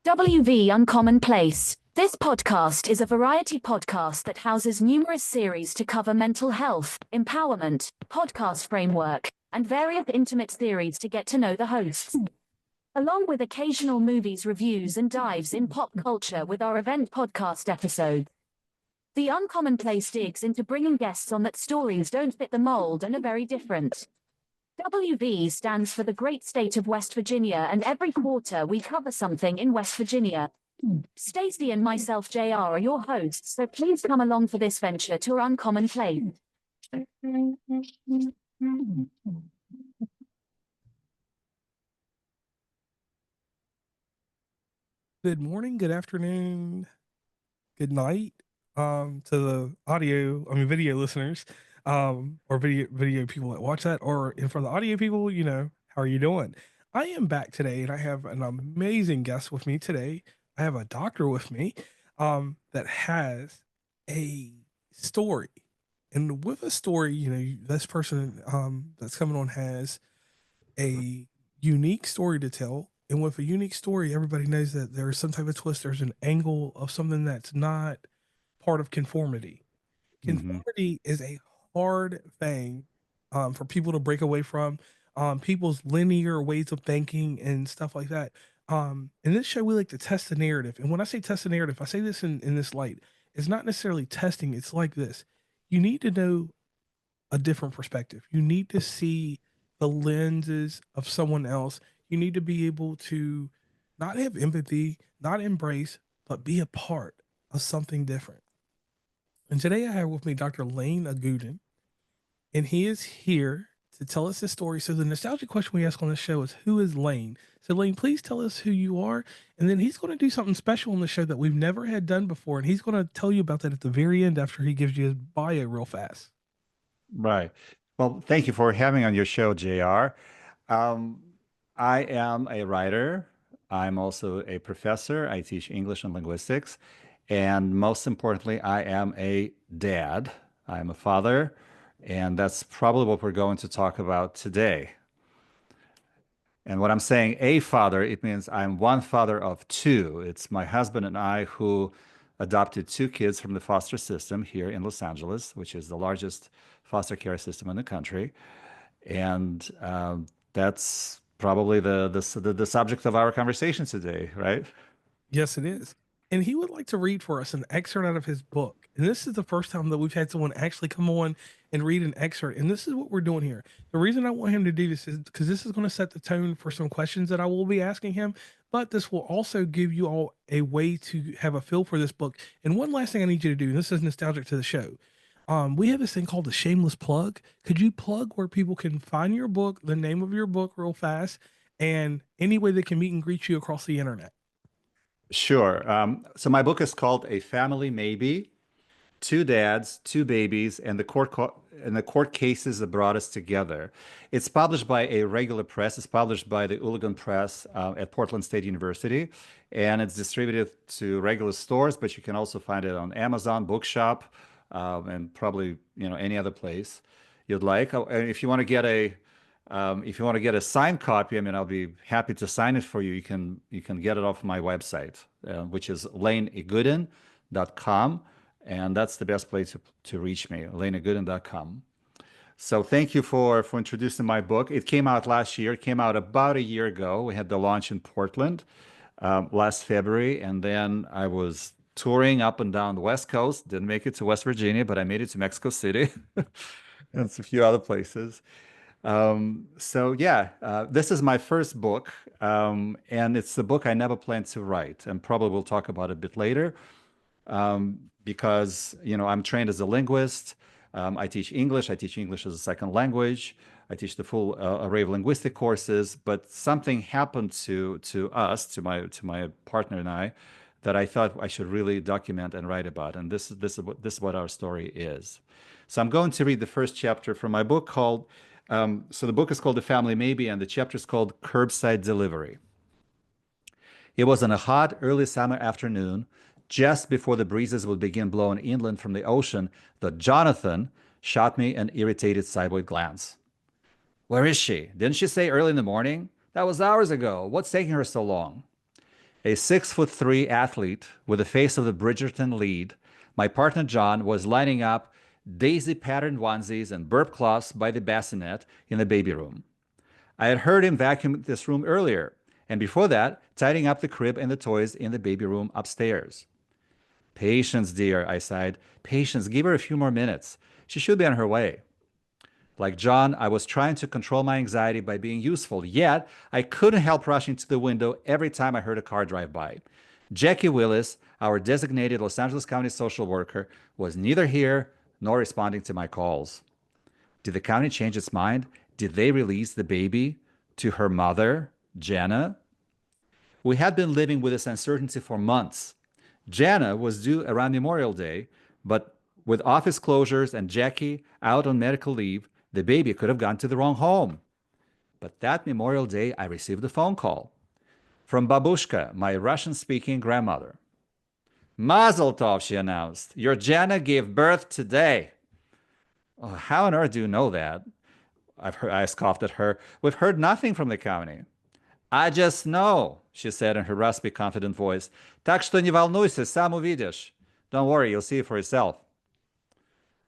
WV Uncommonplace. This podcast is a variety podcast that houses numerous series to cover mental health, empowerment, podcast framework, and various intimate theories to get to know the hosts, along with occasional movies reviews and dives in pop culture with our event podcast episodes. The Uncommonplace digs into bringing guests on that stories don't fit the mold and are very different. WV stands for the great state of West Virginia, and every quarter we cover something in West Virginia. Stacey and myself, JR, are your hosts, so please come along for this venture to Uncommonplace. Good morning, good afternoon, good night, to the video listeners, or video people that watch that, and for the audio people, how are you doing? I am back today, and I have an amazing guest with me today. I have a doctor with me, that has a story, and with a story, this person, that's coming on has a unique story to tell. And with a unique story, everybody knows that there's some type of twist. There's an angle of something that's not part of conformity. Mm-hmm. Conformity is a hard thing, for people to break away from, people's linear ways of thinking and stuff like that. In this show, we like to test the narrative. And when I say test the narrative, I say this in this light. It's not necessarily testing. It's like this. You need to know a different perspective. You need to see the lenses of someone else. You need to be able to not have empathy, not embrace, but be a part of something different. And today I have with me Dr. Lane Igoudin, and he is here to tell us his story. So the nostalgic question we ask on this show is, who is Lane? So Lane, please tell us who you are, and then he's going to do something special on the show that we've never had done before, and he's going to tell you about that at the very end after he gives you his bio real fast. Right. Well, thank you for having me on your show, JR. Um, I am a writer. I'm also a professor. I teach English and linguistics. And most importantly, I am a dad. I'm a father. And that's probably what we're going to talk about today. And when I'm saying a father, it means I'm one father of two. It's my husband and I who adopted two kids from the foster system here in Los Angeles, which is the largest foster care system in the country. And that's probably the subject of our conversation today, right? Yes, it is. And he would like to read for us an excerpt out of his book. And this is the first time that we've had someone actually come on and read an excerpt. And this is what we're doing here. The reason I want him to do this is because this is going to set the tone for some questions that I will be asking him. But this will also give you all a way to have a feel for this book. And one last thing I need you to do, and this is nostalgic to the show. We have this thing called the shameless plug. Could you plug where people can find your book, the name of your book real fast, and any way they can meet and greet you across the internet? Sure. So my book is called A Family Maybe: Two Dads, Two Babies, and the court cases that brought us together. It's published by a regular press. It's published by the Uligan Press at Portland State University, and it's distributed to regular stores. But you can also find it on Amazon, Bookshop, and probably any other place you'd like. And if you want to get a signed copy, I mean, I'll be happy to sign it for you. You can get it off my website, which is laneigudin.com. And that's the best place to reach me, laneigudin.com. So thank you for introducing my book. It came out last year. It came out about a year ago. We had the launch in Portland last February. And then I was touring up and down the West Coast. Didn't make it to West Virginia, but I made it to Mexico City and a few other places. So yeah, this is my first book, and it's the book I never planned to write, and probably we'll talk about it a bit later, because I'm trained as a linguist. I teach English. I teach English as a second language. I teach the full array of linguistic courses. But something happened to my partner and I, that I thought I should really document and write about. And this is what our story is. So I'm going to read the first chapter from my book called. So the book is called The Family Maybe, and the chapter is called Curbside Delivery. It was on a hot, early summer afternoon, just before the breezes would begin blowing inland from the ocean, that Jonathan shot me an irritated sideways glance. Where is she? Didn't she say early in the morning? That was hours ago. What's taking her so long? A 6'3" athlete with the face of the Bridgerton lead, my partner John was lining up daisy patterned onesies and burp cloths by the bassinet in the baby room. I had heard him vacuum this room earlier, and before that, tidying up the crib and the toys in the baby room upstairs. Patience, dear, I sighed. Patience, give her a few more minutes. She should be on her way. Like John, I was trying to control my anxiety by being useful, yet I couldn't help rushing to the window every time I heard a car drive by. Jackie Willis, our designated Los Angeles County social worker, was neither here nor responding to my calls. Did the county change its mind? Did they release the baby to her mother, Jana? We had been living with this uncertainty for months. Jana was due around Memorial Day, but with office closures and Jackie out on medical leave, the baby could have gone to the wrong home. But that Memorial Day, I received a phone call from Babushka, my Russian-speaking grandmother. Mazel tov, she announced. Your Jana gave birth today. Oh, how on earth do you know that? I scoffed at her. We've heard nothing from the county. I just know, she said in her raspy, confident voice. Так что не волнуйся, сам увидишь. Don't worry, you'll see it for yourself.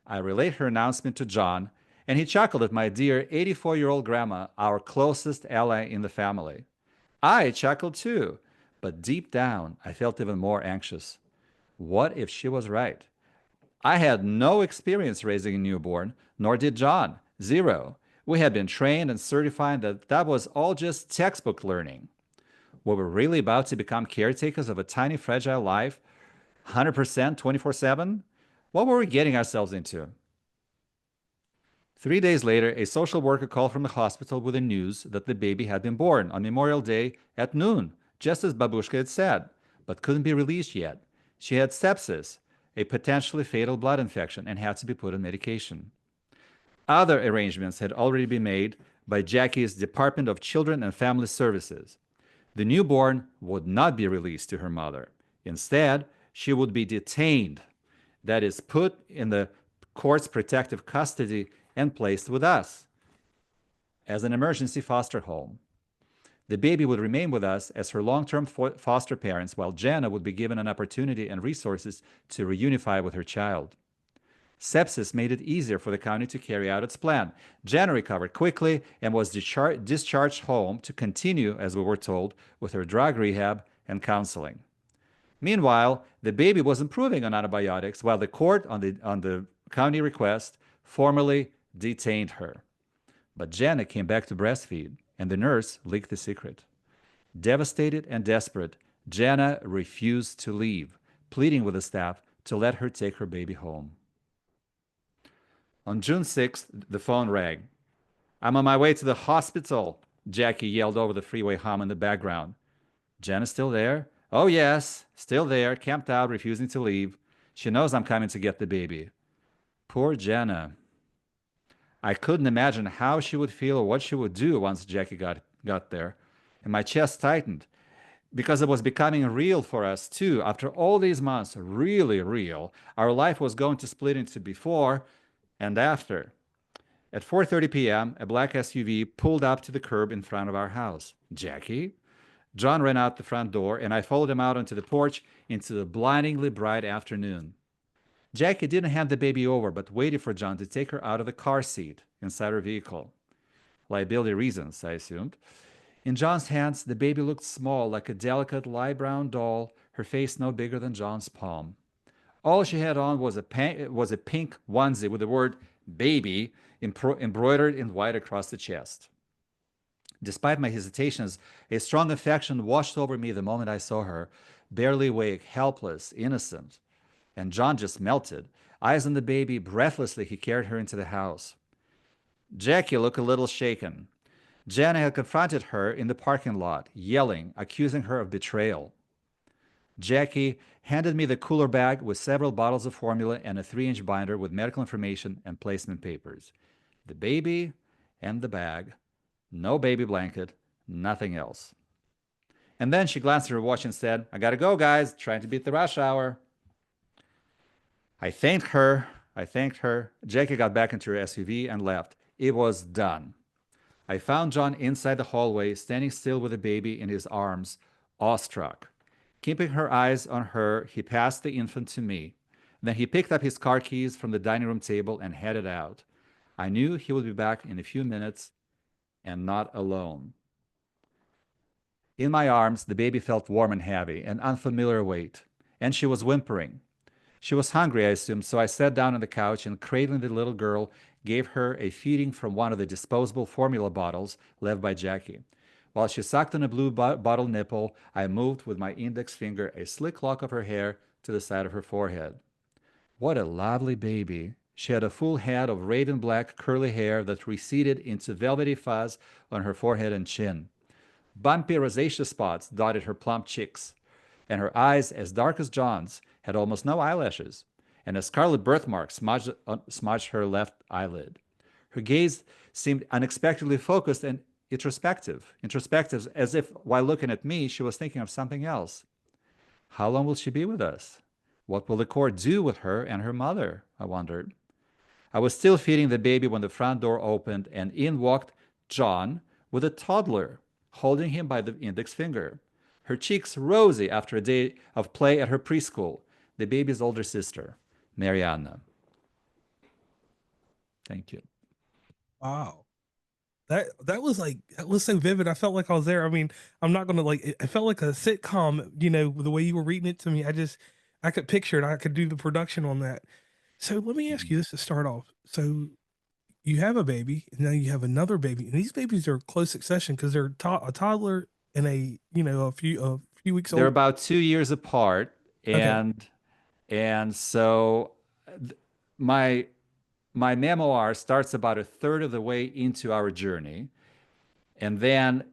I relayed her announcement to John, and he chuckled at my dear 84-year-old grandma, our closest ally in the family. I chuckled too, but deep down, I felt even more anxious. What if she was right? I had no experience raising a newborn, nor did John. Zero. We had been trained and certified that was all just textbook learning. Were we really about to become caretakers of a tiny, fragile life, 100%, 24/7? What were we getting ourselves into? 3 days later, a social worker called from the hospital with the news that the baby had been born on Memorial Day at noon, just as Babushka had said, but couldn't be released yet. She had sepsis, a potentially fatal blood infection, and had to be put on medication. Other arrangements had already been made by Jackie's Department of Children and Family Services. The newborn would not be released to her mother. Instead, she would be detained, that is, put in the court's protective custody and placed with us as an emergency foster home. The baby would remain with us as her long-term foster parents, while Jana would be given an opportunity and resources to reunify with her child. Sepsis made it easier for the county to carry out its plan. Jana recovered quickly and was discharged home to continue, as we were told, with her drug rehab and counseling. Meanwhile, the baby was improving on antibiotics, while the court, on the county request, formally detained her. But Jana came back to breastfeed, and the nurse leaked the secret. Devastated and desperate, Jana refused to leave, pleading with the staff to let her take her baby home. On June 6th, the phone rang. I'm on my way to the hospital, Jackie yelled over the freeway hum in the background. Jana still there? Oh, yes, still there, camped out, refusing to leave. She knows I'm coming to get the baby. Poor Jana. I couldn't imagine how she would feel or what she would do once Jackie got there. And my chest tightened because it was becoming real for us too. After all these months, really real, our life was going to split into before and after. At 4:30 p.m., a black SUV pulled up to the curb in front of our house. Jackie? John ran out the front door, and I followed him out onto the porch into the blindingly bright afternoon. Jackie didn't hand the baby over, but waited for John to take her out of the car seat inside her vehicle. Liability reasons, I assumed. In John's hands, the baby looked small, like a delicate light brown doll, her face no bigger than John's palm. All she had on was a pink onesie with the word baby embroidered in white across the chest. Despite my hesitations, a strong affection washed over me the moment I saw her, barely awake, helpless, innocent. And John just melted. Eyes on the baby, breathlessly he carried her into the house. Jackie looked a little shaken. Jana had confronted her in the parking lot, yelling, accusing her of betrayal. Jackie handed me the cooler bag with several bottles of formula and a 3-inch binder with medical information and placement papers. The baby and the bag. No baby blanket, nothing else. And then she glanced at her watch and said, I gotta go, guys, trying to beat the rush hour. I thanked her. Jackie got back into her SUV and left. It was done. I found John inside the hallway, standing still with the baby in his arms, awestruck. Keeping her eyes on her, he passed the infant to me. Then he picked up his car keys from the dining room table and headed out. I knew he would be back in a few minutes and not alone. In my arms, the baby felt warm and heavy, an unfamiliar weight, and she was whimpering. She was hungry, I assumed, so I sat down on the couch and, cradling the little girl, gave her a feeding from one of the disposable formula bottles left by Jackie. While she sucked on a blue bottle nipple, I moved with my index finger a slick lock of her hair to the side of her forehead. What a lovely baby. She had a full head of raven black curly hair that receded into velvety fuzz on her forehead and chin. Bumpy rosacea spots dotted her plump cheeks, and her eyes, as dark as John's, had almost no eyelashes, and a scarlet birthmark smudged her left eyelid. Her gaze seemed unexpectedly focused and introspective, as if while looking at me, she was thinking of something else. How long will she be with us? What will the court do with her and her mother? I wondered. I was still feeding the baby when the front door opened, and in walked John with a toddler, holding him by the index finger. Her cheeks rosy after a day of play at her preschool. The baby's older sister, Mariana. Thank you. Wow. That was so vivid. I felt like I was there. I mean, I'm not gonna like it felt like a sitcom, the way you were reading it to me. I could picture it. I could do the production on that. So let me ask you this to start off. So you have a baby, and now you have another baby, and these babies are close succession because they're a toddler and a few weeks They're old. about 2 years apart, Okay. and so my my memoir starts about a third of the way into our journey, and then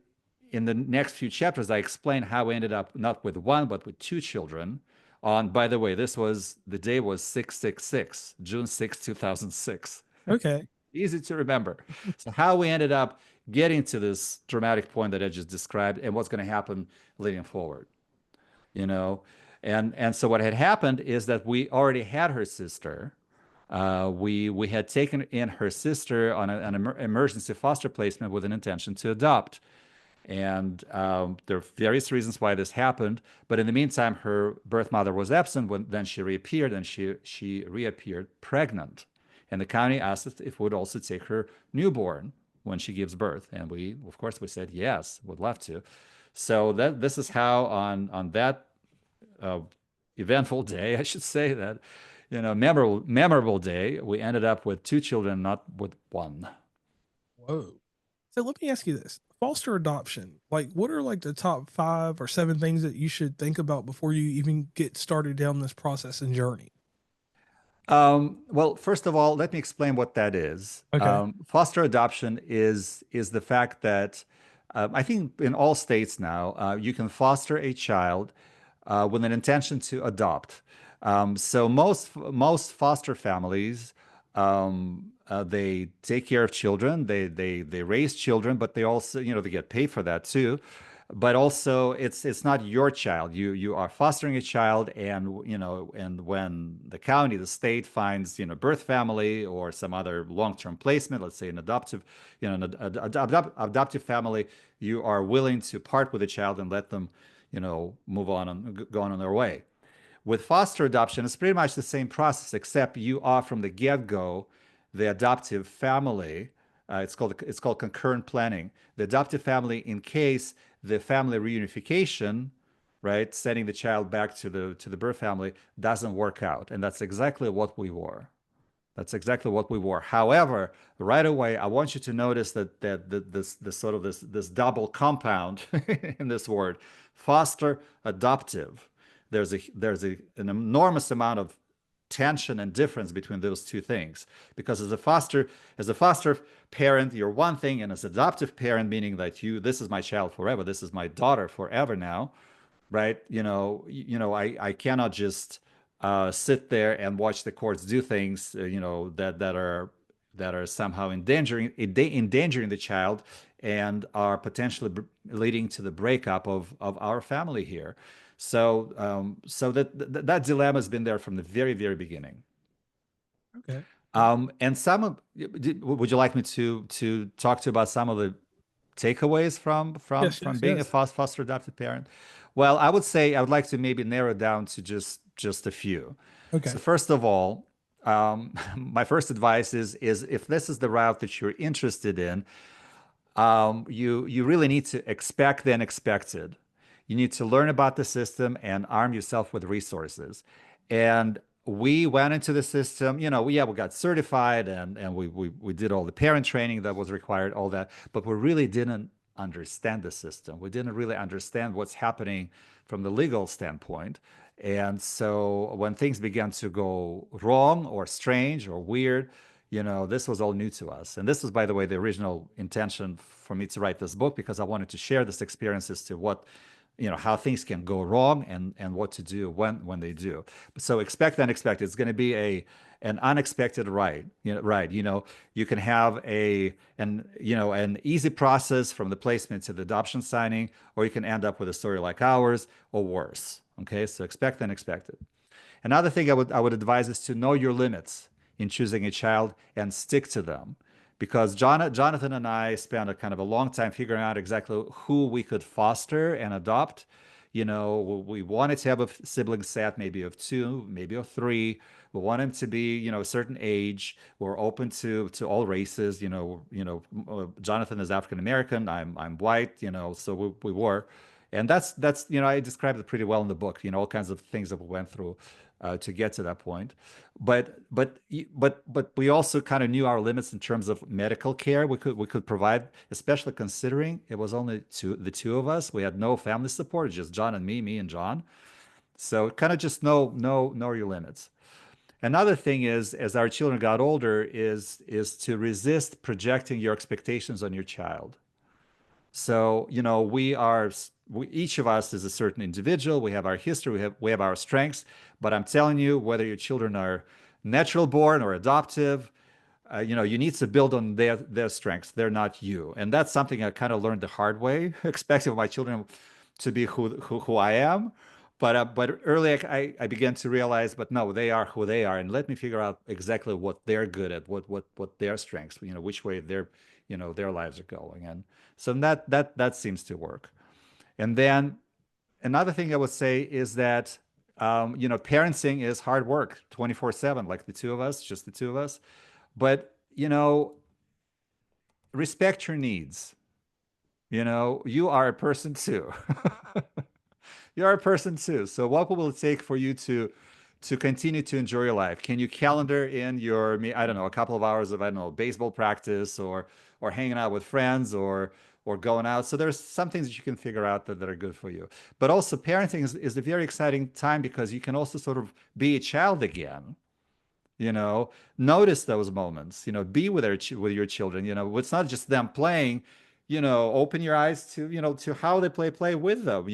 in the next few chapters, I explain how we ended up not with one but with two children. On, by the way, the day was 666, June 6, 2006. Okay. Easy to remember. So how we ended up getting to this dramatic point that I just described and what's going to happen leading forward, you know? And so what had happened is that we already had her sister. We had taken in her sister on an emergency foster placement with an intention to adopt. And there are various reasons why this happened. But in the meantime, her birth mother was absent. Then she reappeared, and she reappeared pregnant. And the county asked us if we would also take her newborn when she gives birth. And of course, we said yes, would love to. So this is how on that uh, eventful day, I should say that, memorable day, we ended up with two children, not with one. Whoa. So let me ask you this. Foster adoption. Like, what are like the top 5 or 7 things that you should think about before you even get started down this process and journey? Well, first of all, let me explain what that is. Okay. Foster adoption is the fact that I think in all states now you can foster a child with an intention to adopt. So most foster families they take care of children, they raise children, but they also they get paid for that too. But also it's not your child. You are fostering a child, and and when the county, the state finds birth family or some other long-term placement, let's say an adoptive adoptive family, you are willing to part with the child and let them move on and go on their way. With foster adoption, it's pretty much the same process, except you are from the get-go the adoptive family. It's called concurrent planning. The adoptive family, in case the family reunification, right, sending the child back to the birth family, doesn't work out, and that's exactly what we were. That's exactly what we were. However, right away, I want you to notice this sort of this double compound in this word, foster adoptive. There's an enormous amount of tension and difference between those two things, because as a foster parent, you're one thing, and as adoptive parent, meaning that this is my child forever, this is my daughter forever now, right? I cannot just sit there and watch the courts do things, that are somehow endangering the child and are potentially leading to the breakup of our family here. So that dilemma has been there from the very, very beginning. Okay. And would you like me to talk to you about some of the takeaways from Yes, from yes, being a yes. foster adopted parent? Well, I would say I would like to maybe narrow it down to just a few. So Okay. first of all, my first advice is if this is the route that you're interested in, you really need to expect the unexpected. You need to learn about the system and arm yourself with resources. And we went into the system, we got certified and we did all the parent training that was required, all that, but we really didn't understand the system. We didn't really understand what's happening from the legal standpoint. And so when things began to go wrong or strange or weird, this was all new to us. And this was, by the way, the original intention for me to write this book because I wanted to share this experience as to what, how things can go wrong and what to do when they do. So expect the unexpected. It's going to be an unexpected ride. You can have an easy process from the placement to the adoption signing, or you can end up with a story like ours or worse. Okay, so expect the unexpected. Another thing I would advise is to know your limits in choosing a child and stick to them. Because Jonathan and I spent a kind of a long time figuring out exactly who we could foster and adopt. We wanted to have a sibling set, maybe of two, maybe of three. We want him to be, a certain age. We're open to all races. Jonathan is African American. I'm white. So we were, and that's I described it pretty well in the book. All kinds of things that we went through to get to that point. But we also kind of knew our limits in terms of medical care we could provide, especially considering it was only the two of us. We had no family support, just John and me and John. So kind of just know your limits. Another thing is, as our children got older, is to resist projecting your expectations on your child. So, each of us is a certain individual. We have our history, we have our strengths. But I'm telling you, whether your children are natural born or adoptive, you need to build on their strengths. They're not you, and that's something I kind of learned the hard way, expecting my children to be who I am. But early I began to realize, but no, they are who they are, and let me figure out exactly what they're good at, what their strengths, which way their lives are going, and so that seems to work. And then another thing I would say is that parenting is hard work, 24/7, like the two of us, just the two of us. But respect your needs. You are a person too. You are a person too. So what will it take for you to continue to enjoy your life? Can you calendar in I don't know, a couple of hours of, I don't know, baseball practice or hanging out with friends or going out? So there's some things that you can figure out that are good for you. But also parenting is a very exciting time because you can also sort of be a child again. Notice those moments, be with with your children. It's not just them playing. Open your eyes to how they play with them.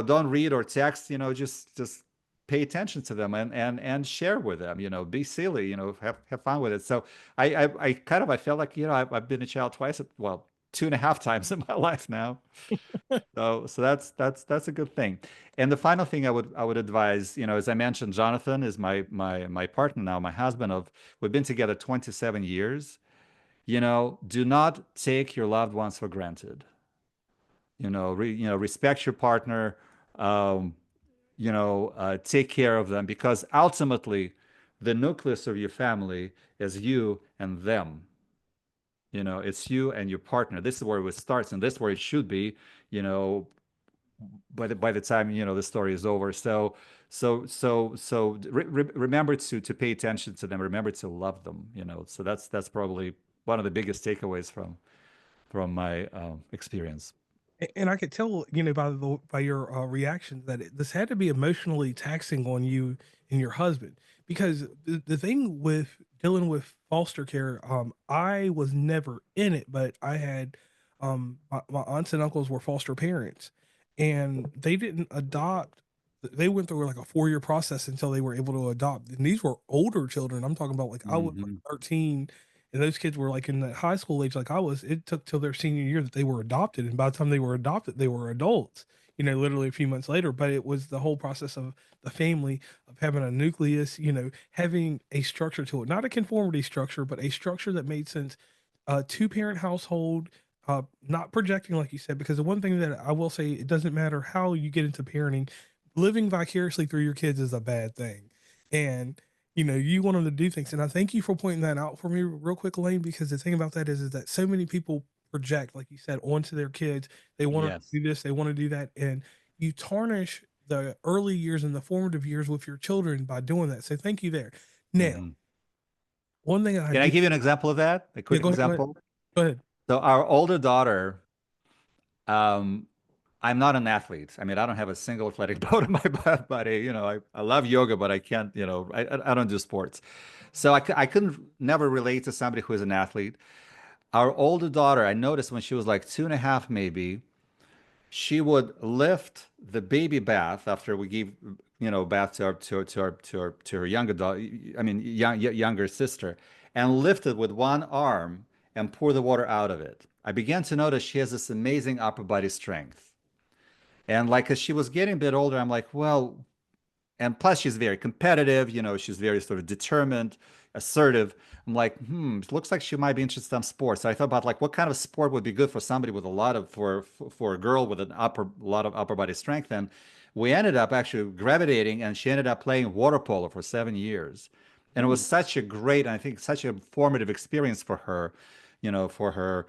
Don't read or text. Just pay attention to them and share with them. Be silly. Have fun with it. So I felt like I've been a child twice. Well, two and a half times in my life now. So that's a good thing. And the final thing I would advise, as I mentioned, Jonathan is my partner now, my husband. We've been together 27 years. Do not take your loved ones for granted. Respect your partner. Um, take care of them because ultimately, the nucleus of your family is you and them. It's you and your partner. This is where it starts, and this is where it should be. You know, by the time the story is over. So remember to pay attention to them. Remember to love them. So that's probably one of the biggest takeaways from my experience. And I could tell, by your reactions that this had to be emotionally taxing on you and your husband because the thing with dealing with foster care, I was never in it, but I had my aunts and uncles were foster parents, and they didn't adopt. They went through like a 4-year process until they were able to adopt, and these were older children. I'm talking about like I was like Hmm. 13 and those kids were like in the high school age like I was. It took till their senior year that they were adopted, and by the time they were adopted, they were adults. Literally a few months later. But it was the whole process of the family of having a nucleus, having a structure to it, not a conformity structure, but a structure that made sense. Two parent household, not projecting, like you said, because the one thing that I will say, it doesn't matter how you get into parenting, living vicariously through your kids is a bad thing. And, you want them to do things. And I thank you for pointing that out for me real quick, Lane, because the thing about that is that so many people project, like you said, onto their kids. They want to Yes. do this, they want to do that. And you tarnish the early years and the formative years with your children by doing that. So thank you there. Now, Mhm. one thing I Can I do, give you an example of that? A yeah, quick go ahead, example. go ahead. So our older daughter, um, I'm not an athlete. I mean, I don't have a single athletic bone in my body. I love yoga, but I can't, I don't do sports. So I couldn't never relate to somebody who is an athlete. Our older daughter, I noticed when she was like 2.5, maybe, she would lift the baby bath after we gave, bath to her younger daughter, I mean, younger sister, and lift it with one arm and pour the water out of it. I began to notice she has this amazing upper body strength. And like as she was getting a bit older, I'm like, well, and plus she's very competitive, she's very sort of determined, assertive. I'm like, it looks like she might be interested in sports. So I thought about like what kind of sport would be good for somebody with a lot of for a girl with a lot of upper body strength. And we ended up actually gravitating, and she ended up playing water polo for 7 years. And it was such a great, and I think such a formative experience for her, for her,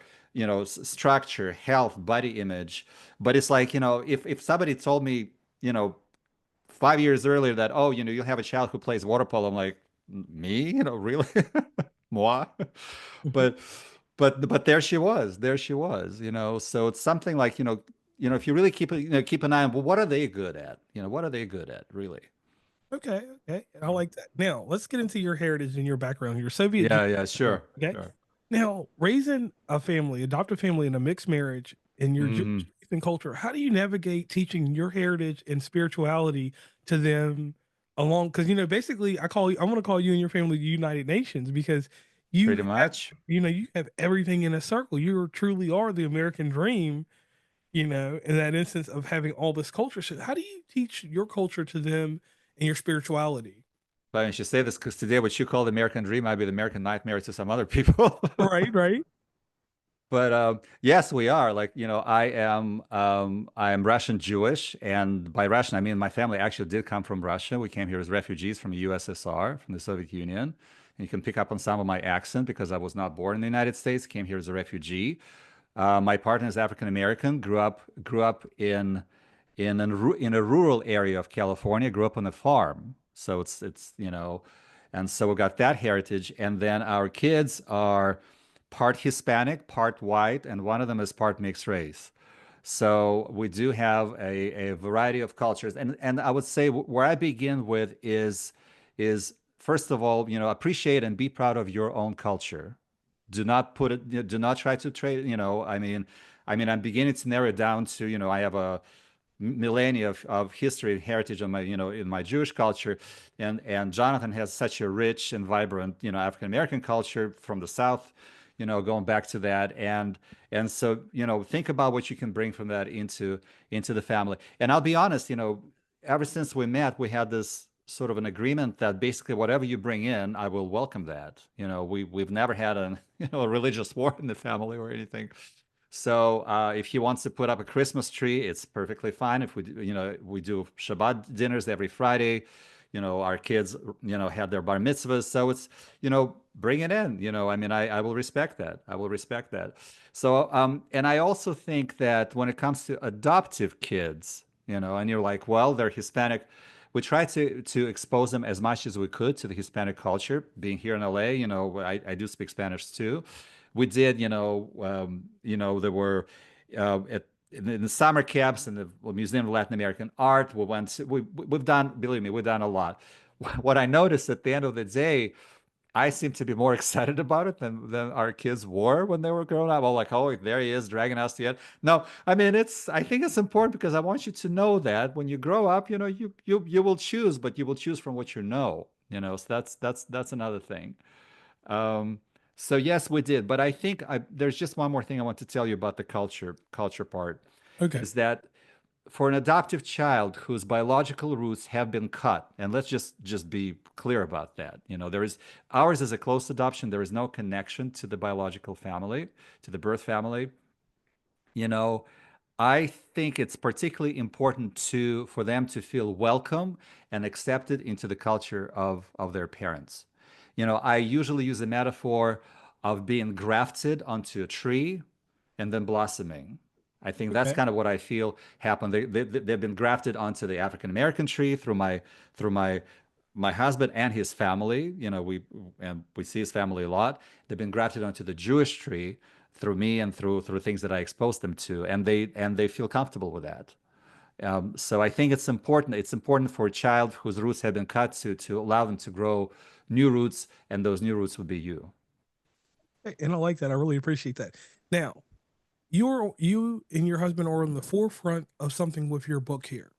structure, health, body image. But it's like, if somebody told me, 5 years earlier that, oh, you'll have a child who plays water polo. I'm like, me? Really? Moi? But but there she was. There she was, So it's something like, if you really keep an eye on, well, what are they good at? What are they good at, really? Okay, okay. I like that. Now, let's get into your heritage and your background, your Soviet Jewish Yeah, yeah, background. sure. Okay. Sure. Now, raising a family, adoptive family in a mixed marriage in your Jewish Hmm. faith and culture, how do you navigate teaching your heritage and spirituality to them along? Because, basically, I want to call you and your family the United Nations because you Pretty have, much. you have everything in a circle. You truly are the American dream, in that instance of having all this culture. So, how do you teach your culture to them and your spirituality? But I should say this because today what you call the American dream might be the American nightmare to some other people. Right, right. But yes, we are. Like, I am Russian Jewish, and by Russian I mean my family actually did come from Russia. We came here as refugees from the USSR, from the Soviet Union. And you can pick up on some of my accent because I was not born in the United States, came here as a refugee. My partner is African American, grew up in a rural area of California, grew up on a farm. So and so we got that heritage. And then our kids are part Hispanic, part white, and one of them is part mixed race. So we do have a variety of cultures. And I would say where I begin with is first of all, appreciate and be proud of your own culture. Do not put it, do not try to trade, I mean, I'm beginning to narrow it down to, I have a millennia of history and heritage in my Jewish culture, and Jonathan has such a rich and vibrant, African American culture from the South, going back to that, and so, think about what you can bring from that into the family. And I'll be honest, ever since we met, we had this sort of an agreement that basically whatever you bring in, I will welcome that. We've never had a religious war in the family or anything. So if he wants to put up a Christmas tree, it's perfectly fine. If we do Shabbat dinners every Friday. Our kids, had their bar mitzvahs. So it's, bring it in. I mean, I will respect that. I will respect that. So, and I also think that when it comes to adoptive kids, and you're like, well, they're Hispanic. We try to expose them as much as we could to the Hispanic culture. Being here in LA, I do speak Spanish too. We did, there were in the summer camps in the Museum of Latin American Art. We've done, believe me, we've done a lot. What I noticed at the end of the day, I seem to be more excited about it than our kids were when they were growing up. I'm like, oh, there he is dragging us to it. No, I mean, I think it's important because I want you to know that when you grow up, you will choose, but you will choose from what you know. So that's another thing. Um, so yes, we did, but I think there's just one more thing I want to tell you about the culture part, Okay. is that for an adoptive child whose biological roots have been cut, and let's just be clear about that. There is ours is a close adoption. There is no connection to the biological family, to the birth family. you know, I think it's particularly important for them to feel welcome and accepted into the culture of their parents. I usually use a metaphor of being grafted onto a tree and then blossoming. I think that's Okay. kind of what I feel happened. They've been grafted onto the African American tree through my husband and his family. We see his family a lot. They've been grafted onto the Jewish tree through me and through things that I exposed them to, and they feel comfortable with that. So I think it's important. It's important for a child whose roots have been cut to allow them to grow new roots, and those new roots would be you. And I like that. I really appreciate that. Now, you and your husband are on the forefront of something with your book here.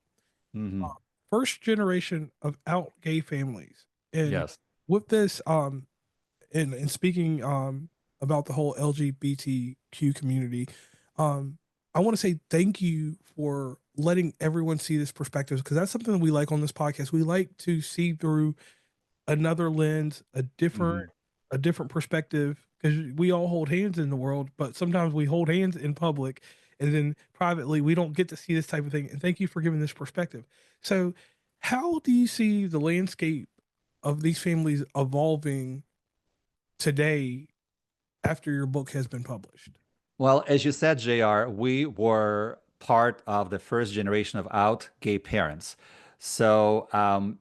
Hmm. First generation of out gay families. And Yes. with this, and speaking about the whole LGBTQ community, um, I want to say thank you for letting everyone see this perspective, because that's something we like on this podcast. We like to see through another lens, Hmm. a different perspective, because we all hold hands in the world, but sometimes we hold hands in public and then privately we don't get to see this type of thing. And thank you for giving this perspective. So, how do you see the landscape of these families evolving today after your book has been published? Well, as you said, JR, we were part of the first generation of out gay parents. So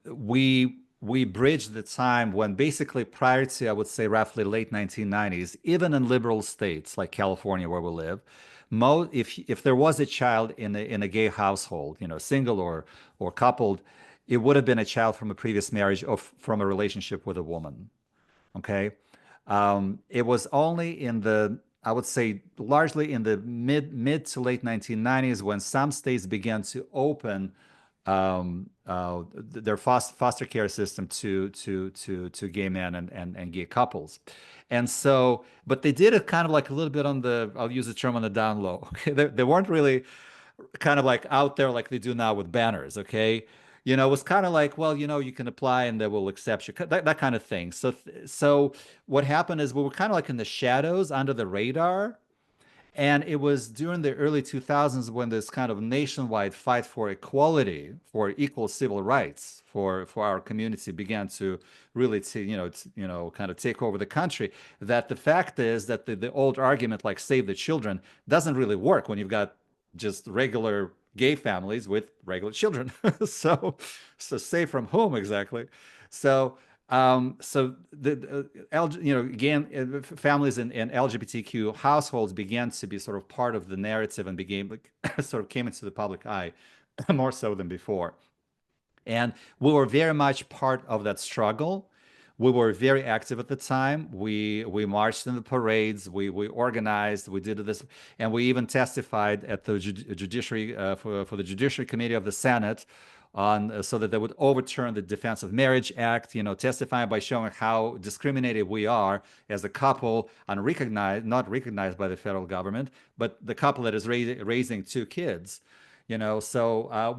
we bridged the time when basically prior to, I would say, roughly late 1990s, even in liberal states like California, where we live, if there was a child in a gay household, single or coupled, it would have been a child from a previous marriage or from a relationship with a woman. Okay. It was only I would say, largely in the mid to late 1990s when some states began to open their foster care system to gay men and gay couples. And so, but they did it kind of like a little bit I'll use the term on the down low. Okay, they weren't really kind of like out there like they do now with banners, okay? It was kind of like, well, you can apply and they will accept you, that kind of thing. So what happened is we were kind of like in the shadows under the radar. And it was during the early 2000s when this kind of nationwide fight for equality, for equal civil rights for our community began to really kind of take over the country. That the fact is that the old argument like save the children doesn't really work when you've got just regular gay families with regular children. so so save from whom exactly? So again, families in LGBTQ households began to be sort of part of the narrative and sort of came into the public eye more so than before. And we were very much part of that struggle. We were very active at the time. We marched in the parades. We organized. We did this, and we even testified at the judiciary for the Judiciary Committee of the Senate on so that they would overturn the Defense of Marriage Act. Testifying by showing how discriminated we are as a couple, unrecognized, not recognized by the federal government, but the couple that is raising two kids. So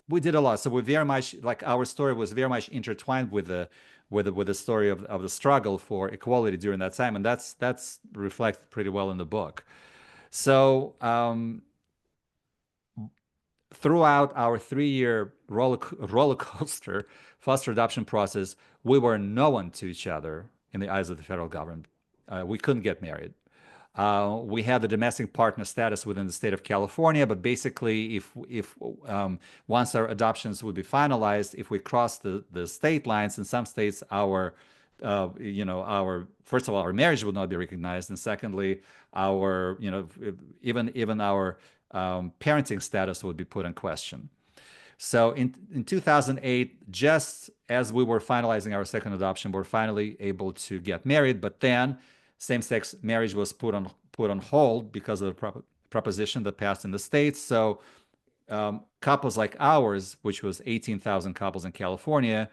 we did a lot. So we very much like our story was very much intertwined with the story of the struggle for equality during that time, and that's reflected pretty well in the book. So throughout our 3-year roller coaster foster adoption process, we were no one to each other in the eyes of the federal government. We couldn't get married. We had the domestic partner status within the state of California, but basically, if once our adoptions would be finalized, if we crossed the state lines, in some states, our first of all, our marriage would not be recognized, and secondly, our even our parenting status would be put in question. So in 2008, just as we were finalizing our second adoption, we were finally able to get married. But then same-sex marriage was put on hold because of the proposition that passed in the states. So couples like ours, which was 18,000 couples in California,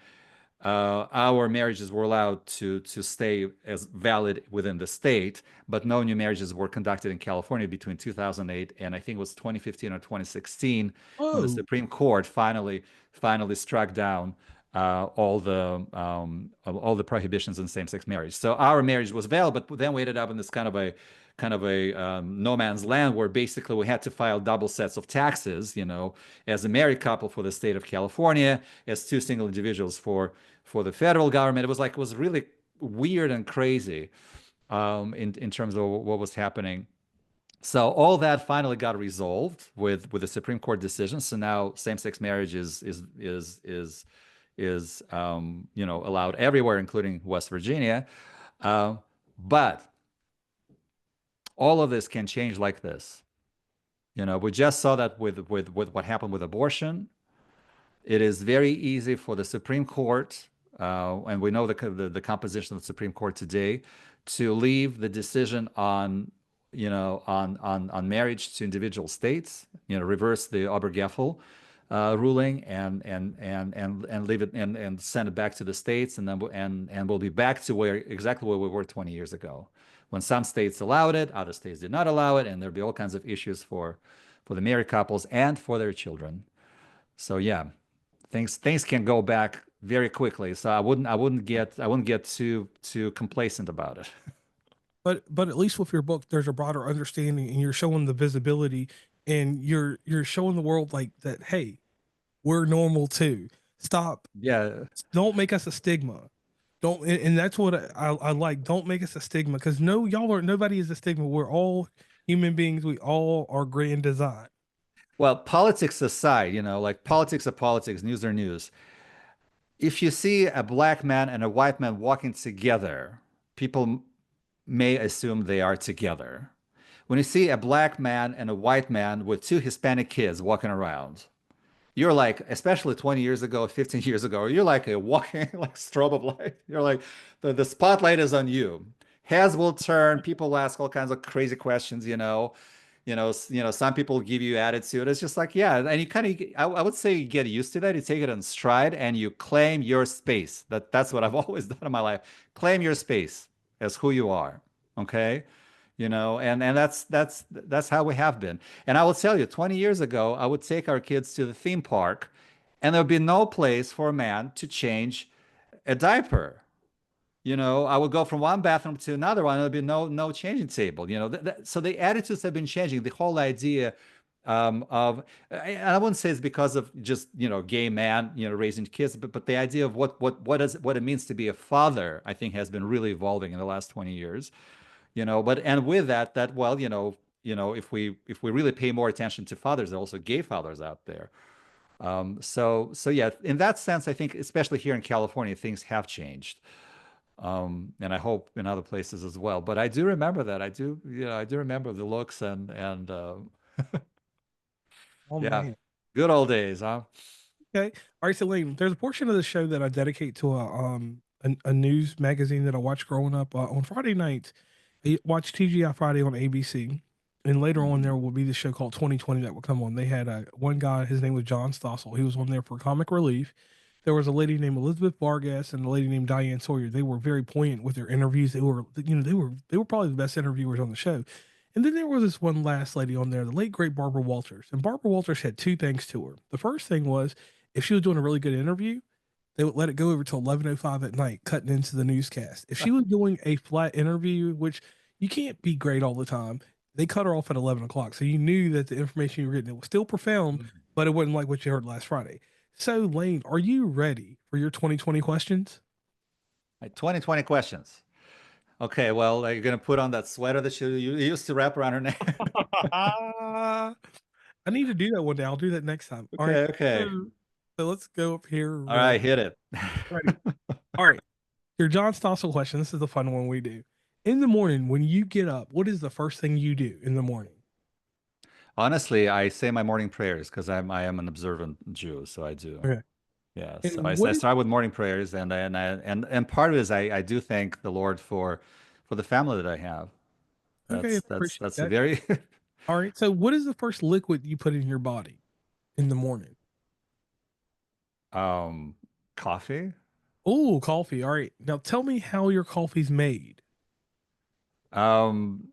our marriages were allowed to stay as valid within the state, but no new marriages were conducted in California between 2008 and I think it was 2015 or 2016 when the Oh, Supreme Court finally struck down all the prohibitions on same-sex marriage. So our marriage was valid, but then we ended up in this kind of a kind of a no man's land where basically we had to file double sets of taxes, as a married couple for the state of California, as two single individuals for the federal government. It was really weird and crazy in terms of what was happening. So all that finally got resolved with the Supreme Court decision. So now same-sex marriage is allowed everywhere, including West Virginia. But all of this can change like this. We just saw that with what happened with abortion. It is very easy for the Supreme Court, and we know the composition of the Supreme Court today, to leave the decision on marriage to individual states, reverse the Obergefell ruling and leave it and send it back to the states, and then we'll be back to exactly where we were 20 years ago, when some states allowed it, other states did not allow it, and there'd be all kinds of issues for the married couples and for their children. So yeah, things can go back very quickly. So I wouldn't get too complacent about it. But at least with your book, there's a broader understanding, and you're showing the visibility, and you're showing the world like that. Hey, we're normal too. Stop. Yeah. Don't make us a stigma. Don't, and that's what I like. Don't make us a stigma, because nobody is a stigma. We're all human beings. We all are grand design. Well, politics aside, like politics are politics, news are news. If you see a black man and a white man walking together, people may assume they are together. When you see a black man and a white man with two Hispanic kids walking around, you're like, especially 20 years ago, 15 years ago, you're like a walking like strobe of light. You're like, the spotlight is on you. Heads will turn. People will ask all kinds of crazy questions. Some people give you attitude. It's just like, yeah, and you kind of, I would say, you get used to that. You take it in stride and you claim your space. That's what I've always done in my life. Claim your space as who you are. Okay. And that's how we have been. And I will tell you, 20 years ago, I would take our kids to the theme park, and there would be no place for a man to change a diaper. I would go from one bathroom to another one. There'd be no changing table. So the attitudes have been changing. The whole idea of, and I wouldn't say it's because of just gay man raising kids, but the idea of what it means to be a father, I think, has been really evolving in the last 20 years. But and with that well, if we really pay more attention to fathers, there are also gay fathers out there. So yeah, in that sense, I think especially here in California, things have changed. And I hope in other places as well. But I do remember that. I do remember the looks and Oh yeah, man. good old days, huh? Okay. All right. So Lane, there's a portion of the show that I dedicate to a news magazine that I watched growing up on Friday nights. I watched TGI Friday on ABC, and later on there will be the show called 2020 that will come on. They had one guy, his name was John Stossel. He was on there for comic relief. There was a lady named Elizabeth Vargas and a lady named Diane Sawyer. They were very poignant with their interviews. They were probably the best interviewers on the show. And then there was this one last lady on there, the late great Barbara Walters. And Barbara Walters had two things to her. The first thing was, if she was doing a really good interview, they would let it go over till 11:05 at night, cutting into the newscast. If she was doing a flat interview, which you can't be great all the time, they cut her off at 11 o'clock. So you knew that the information you were getting, it was still profound, but it wasn't like what you heard last Friday. So Lane, are you ready for your 2020 questions? 2020 questions. Okay, well, are you gonna put on that sweater that you used to wrap around her neck? I need to do that one day. I'll do that next time. All right. Okay. So let's go up here. All right, hit it. Ready. All right. Your John Stossel question. This is the fun one we do. In the morning, when you get up, what is the first thing you do in the morning? Honestly, I say my morning prayers because I am an observant Jew, so I do. Okay. Yeah, And so I what is start with morning prayers, and part of it is I do thank the Lord for the family that I have. okay? I appreciate That's a that. very All right. So, what is the first liquid you put in your body in the morning? coffee. Oh, coffee. All right. Now, tell me how your coffee's made. Um,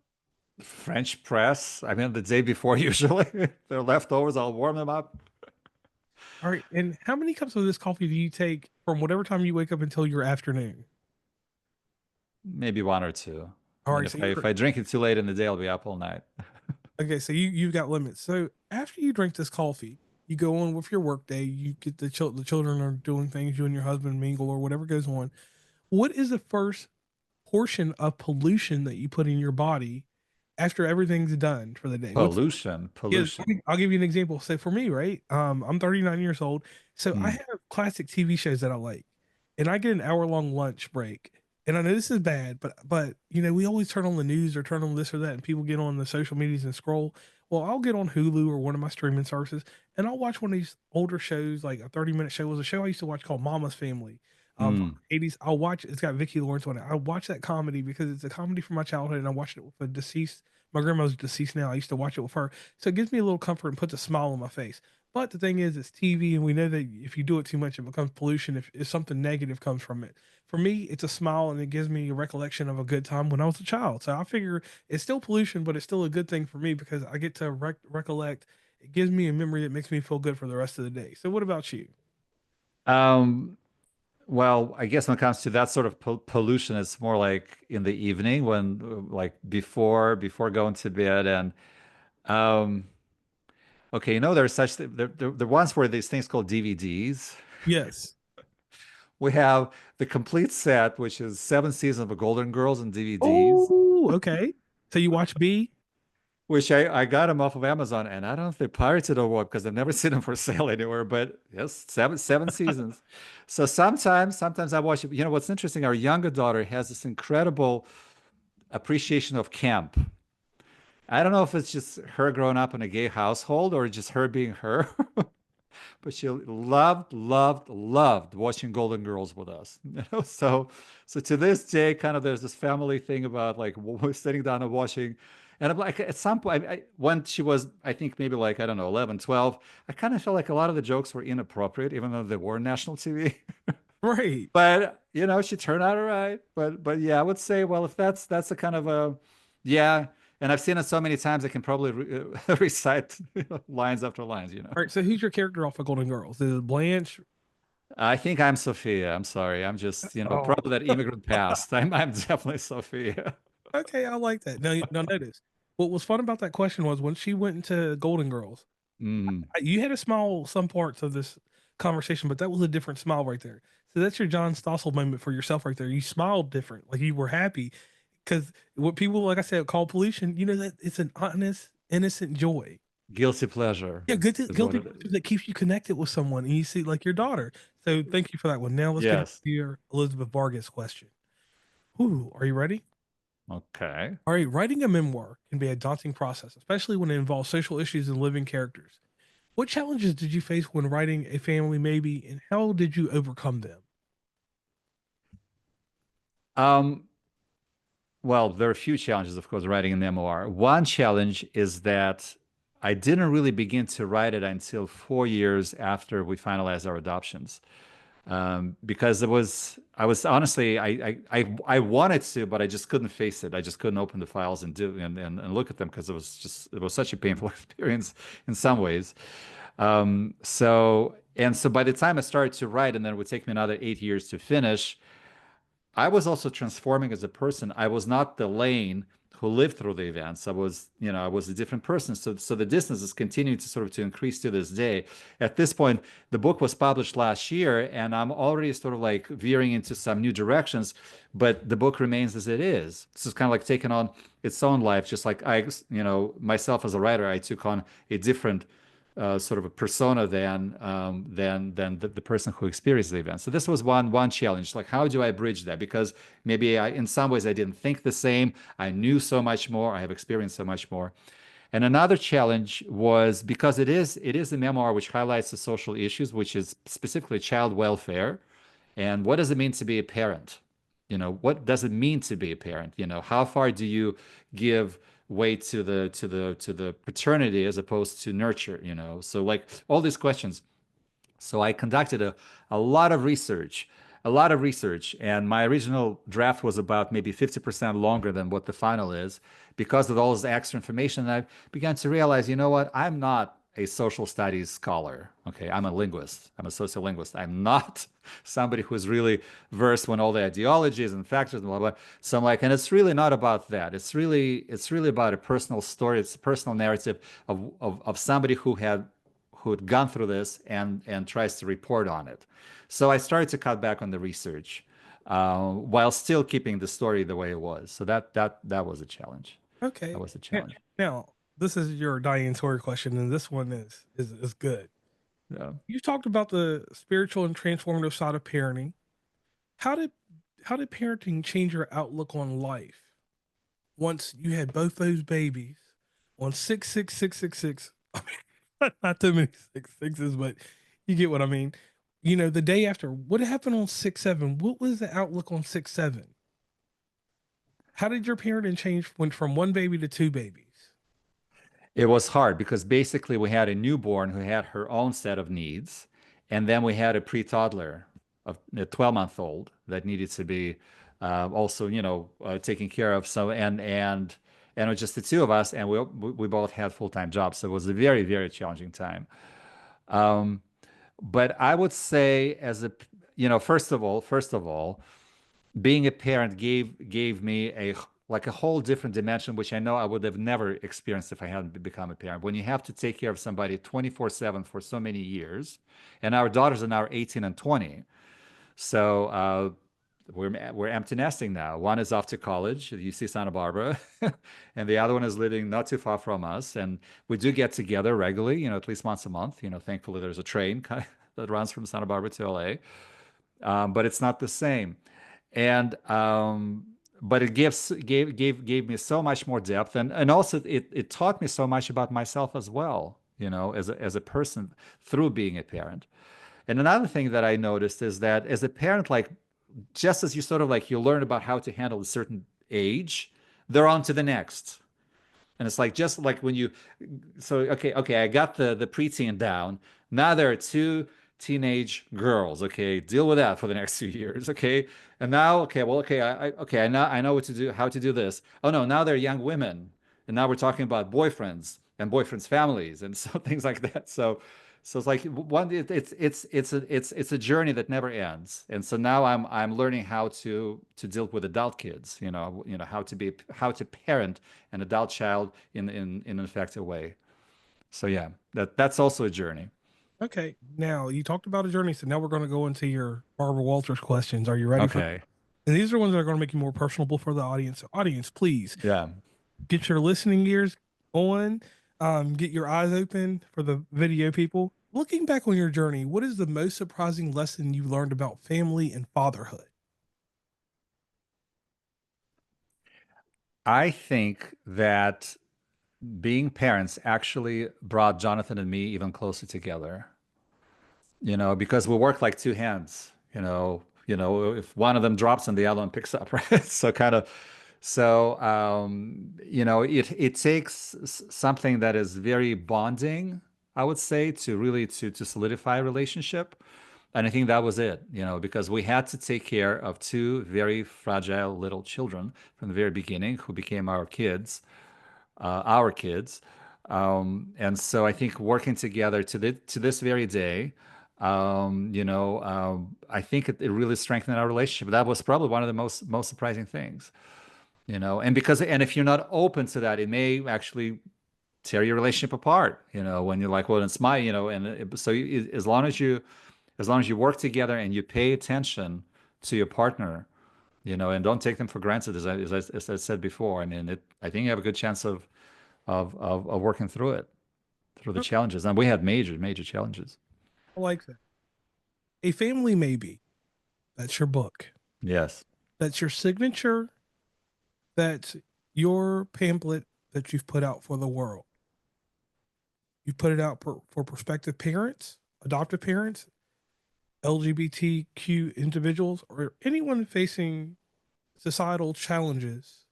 French press. I mean, the day before usually. They're leftovers. I'll warm them up. All right. And how many cups of this coffee do you take from whatever time you wake up until your afternoon? Maybe one or two. All And right, so if I drink it too late in the day, I'll be up all night. okay, so you've got limits. So after you drink this coffee, you go on with your work day. You get the children are doing things. You and your husband mingle or whatever goes on. What is the first portion of pollution that you put in your body after everything's done for the day? What's Pollution, Yeah, pollution. I'll give you an example. So for me, right? I'm 39 years old. So I Hmm. have classic TV shows that I like, and I get an hour-long lunch break. And I know this is bad, but we always turn on the news or turn on this or that, and people get on the social medias and scroll. Well, I'll get on Hulu or one of my streaming services, and I'll watch one of these older shows, like a 30-minute show. It was a show I used to watch called Mama's Family. From Mm. the 80s. I'll watch. It's got Vicki Lawrence on it. I watch that comedy because it's a comedy from my childhood, and I watched it with a deceased. My grandma's deceased now. I used to watch it with her, so it gives me a little comfort and puts a smile on my face. But the thing is, it's TV, and we know that if you do it too much, it becomes pollution. If something negative comes from it, for me, it's a smile, and it gives me a recollection of a good time when I was a child. So I figure it's still pollution, but it's still a good thing for me because I get to recollect. It gives me a memory that makes me feel good for the rest of the day. So what about you? Um, well, I guess when it comes to that sort of pollution, it's more like in the evening when, like before going to bed, and um, okay, there's such the ones where these things called DVDs. Yes. We have the complete set, which is 7 seasons of Golden Girls and DVDs, Oh, okay. So you watch B? which I got them off of Amazon, and I don't know if they pirated or what because I've never seen them for sale anywhere. But yes, seven seasons. So sometimes I watch it. What's interesting? Our younger daughter has this incredible appreciation of camp. I don't know if it's just her growing up in a gay household or just her being her, but she loved watching Golden Girls with us. So to this day, kind of there's this family thing about like sitting down and watching. And I'm like, at some point, when she was, I think maybe like, I don't know, 11, 12, I kind of felt like a lot of the jokes were inappropriate, even though they were national TV. Right. But she turned out all right. But yeah, I would say, well, if that's a kind of a, yeah. And I've seen it so many times, I can probably recite lines after lines. All right. So who's your character off of Golden Girls? Is it Blanche? I think I'm Sophia. I'm sorry. I'm just, Oh, probably that immigrant past. I'm definitely Sophia. okay. I like that. Now notice what was fun about that question was when she went into Golden Girls, Mm. you had a smile some parts of this conversation, but that was a different smile right there. So that's your John Stossel moment for yourself right there. You smiled different, like you were happy because what people, like I said, call pollution, that it's an honest, innocent joy. Guilty pleasure Yeah, is what guilty it pleasure is. that keeps you connected with someone, and you see like your daughter. So thank you for that one. Now let's get into Yes. your Elizabeth Vargas question. Ooh, are you ready? Okay. All right, writing a memoir can be a daunting process, especially when it involves social issues and living characters. What challenges did you face when writing a family maybe, and how did you overcome them? Um, well, there are a few challenges, of course, writing a memoir. One challenge is that I didn't really begin to write it until 4 years after we finalized our adoptions. Because I was honestly, I wanted to, but I just couldn't face it. I just couldn't open the files and do and look at them because it was such a painful experience in some ways. So by the time I started to write, and then it would take me another 8 years to finish, I was also transforming as a person. I was not the Lane who lived through the events. I was a different person. So the distance is continuing to sort of to increase to this day. At this point, the book was published last year, and I'm already sort of like veering into some new directions, but the book remains as it is. This is kind of like taking on its own life, just like myself as a writer, I took on a different sort of a persona than the person who experienced the event. So this was one challenge. Like, how do I bridge that? Because maybe in some ways I didn't think the same. I knew so much more. I have experienced so much more. And another challenge was because it is a memoir which highlights the social issues, which is specifically child welfare. And what does it mean to be a parent? What does it mean to be a parent? How far do you give weight to the paternity as opposed to nurture? So like all these questions. So I conducted a lot of research, and my original draft was about maybe 50% longer than what the final is because of all this extra information. And I began to realize, you know what? I'm not a social studies scholar. Okay, I'm a linguist. I'm a sociolinguist. I'm not somebody who's really versed in all the ideologies and factors and blah blah. So I'm like, and it's really not about that. It's really about a personal story. It's a personal narrative of somebody who'd gone through this and tries to report on it. So I started to cut back on the research while still keeping the story the way it was. So that was a challenge. That Okay. was a Yeah. challenge. Now, this is your Diane Sawyer question, and this one is good. Yeah. You talked about the spiritual and transformative side of parenting. How did how did parenting change your outlook on life once you had both those babies on 66666? I mean, not too many 6 6s, but you get what I mean. The day after, what happened on 6 7? What was the outlook on 6 7? How did your parenting change went from one baby to two babies? It was hard because basically we had a newborn who had her own set of needs, and then we had a pre-toddler, a 12-month-old that needed to be also, taken care of. So and it was just the two of us, and we both had full-time jobs, so it was a very, very challenging time. Um, but I would say, first of all, being a parent gave me a whole different dimension, which I know I would have never experienced if I hadn't become a parent. When you have to take care of somebody 24/7 for so many years, and our daughters are now 18 and 20, so we're empty nesting now. One is off to college, UC Santa Barbara, and the other one is living not too far from us. And we do get together regularly, at least once a month. Thankfully there's a train that runs from Santa Barbara to LA, but it's not the same. And but it gave me so much more depth, and also it taught me so much about myself as well, as a person through being a parent. And another thing that I noticed is that as a parent, like just as you sort of like you learn about how to handle a certain age, they're on to the next. And it's like just like when you so okay, I got the preteen down. Now there are two teenage girls. Okay, deal with that for the next 2 years. Okay, and now okay, well, okay, I know what to do, how to do this. Oh no, now they're young women, and now we're talking about boyfriends and boyfriends' families and so things like that. So it's like one, it's a journey that never ends. And so now I'm learning how to deal with adult kids. How to parent an adult child in an effective way. So yeah, that's also a journey. Okay, now you talked about a journey, so now we're going to go into your Barbara Walters questions. Are you ready for? Okay. And these are ones that are going to make you more personable for the audience. So audience, please Yeah. get your listening ears on. Get your eyes open for the video people. Looking back on your journey, what is the most surprising lesson you learned about family and fatherhood? I think that being parents actually brought Jonathan and me even closer together. Because we work like two hands, if one of them drops and the other one picks up, right? It takes something that is very bonding, I would say, to really to solidify a relationship. And I think that was it, because we had to take care of two very fragile little children from the very beginning who became our kids. And so I think working together to this very day, I think it really strengthened our relationship. That was probably one of the most surprising things, and if you're not open to that, it may actually tear your relationship apart, when you're like, well, it's my, as long as you work together and you pay attention to your partner, and don't take them for granted, as I said before. I mean, I think you have a good chance of working through it, through the I challenges. And we had major, major challenges. like that. A family maybe. That's your book. Yes. That's your signature. That's your pamphlet that you've put out for the world. You put it out for prospective parents, adoptive parents, LGBTQ individuals, or anyone facing societal challenges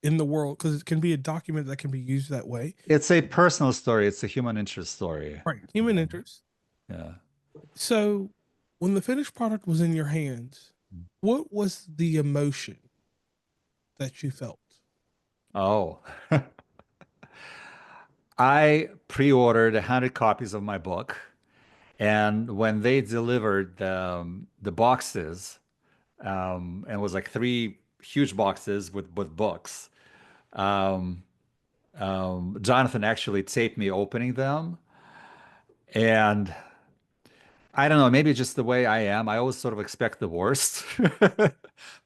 in the world, because it can be a document that can be used that way. It's a personal story. It's a human interest story. Right. Human interest. Yeah. So when the finished product was in your hands, what was the emotion that you felt? Oh, I pre-ordered 100 copies of my book, and when they delivered the boxes, and it was like three huge boxes with books. Um, Jonathan actually taped me opening them, and I don't know, maybe just the way I am. I always sort of expect the worst.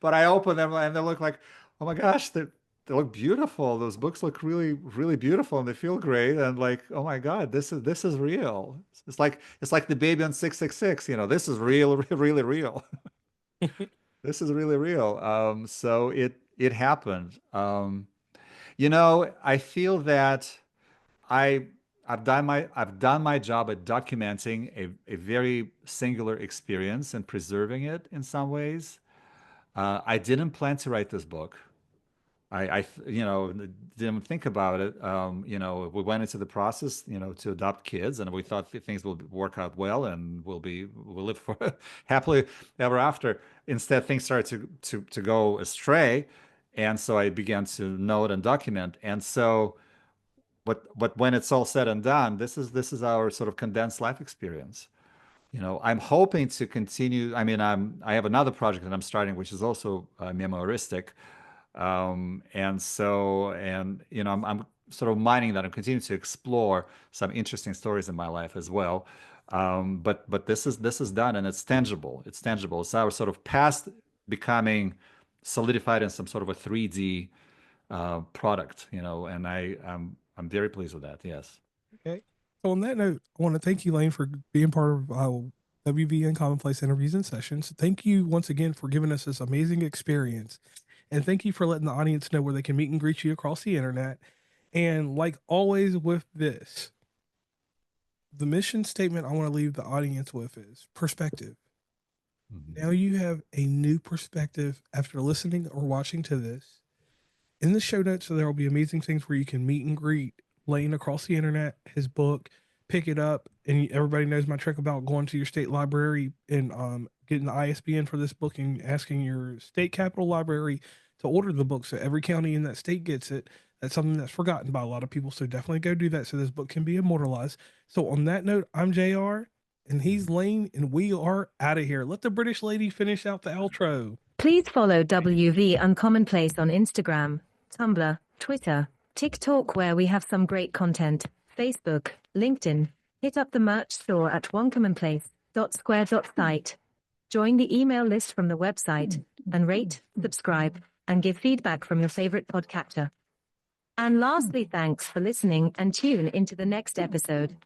But I open them and they look like, oh my gosh, they look beautiful. Those books look really, really beautiful and they feel great. And like, oh my God, this is real. It's like the baby on 666, this is real, really real. This is really real. So it happened. I feel that I I've done my job at documenting a very singular experience and preserving it in some ways. I didn't plan to write this book. I didn't think about it. We went into the process, to adopt kids, and we thought things will work out well, and we'll live for happily ever after. Instead, things started to go astray, and so I began to note and document. And so, but when it's all said and done, this is our sort of condensed life experience. I'm hoping to continue. I mean, I have another project that I'm starting, which is also memoiristic. I'm sort of mining that. I'm continuing to explore some interesting stories in my life as well. But this is done and it's tangible. It's tangible. It's our sort of past becoming solidified in some sort of a 3D product, and I'm very pleased with that. Yes. Okay. So on that note, I want to thank you, Lane, for being part of WV Uncommonplace interviews and sessions. Thank you once again for giving us this amazing experience. And thank you for letting the audience know where they can meet and greet you across the internet. And like always with this, the mission statement I want to leave the audience with is perspective. Mhm. Now you have a new perspective after listening or watching to this. In the show notes, so there will be amazing things where you can meet and greet Lane across the internet, his book, pick it up. And everybody knows my trick about going to your state library and getting the ISBN for this book and asking your state capital library to order the book so every county in that state gets it. That's something that's forgotten by a lot of people. So definitely go do that so this book can be immortalized. So on that note, I'm JR and he's Lane and we are out of here. Let the British lady finish out the outro. Please follow WV Uncommonplace on Instagram, Tumblr, Twitter, TikTok, where we have some great content, Facebook, LinkedIn. Hit up the merch store at oncommonplace.square.site. Join the email list from the website, and rate, subscribe, and give feedback from your favorite podcatcher. And lastly, thanks for listening and tune into the next episode.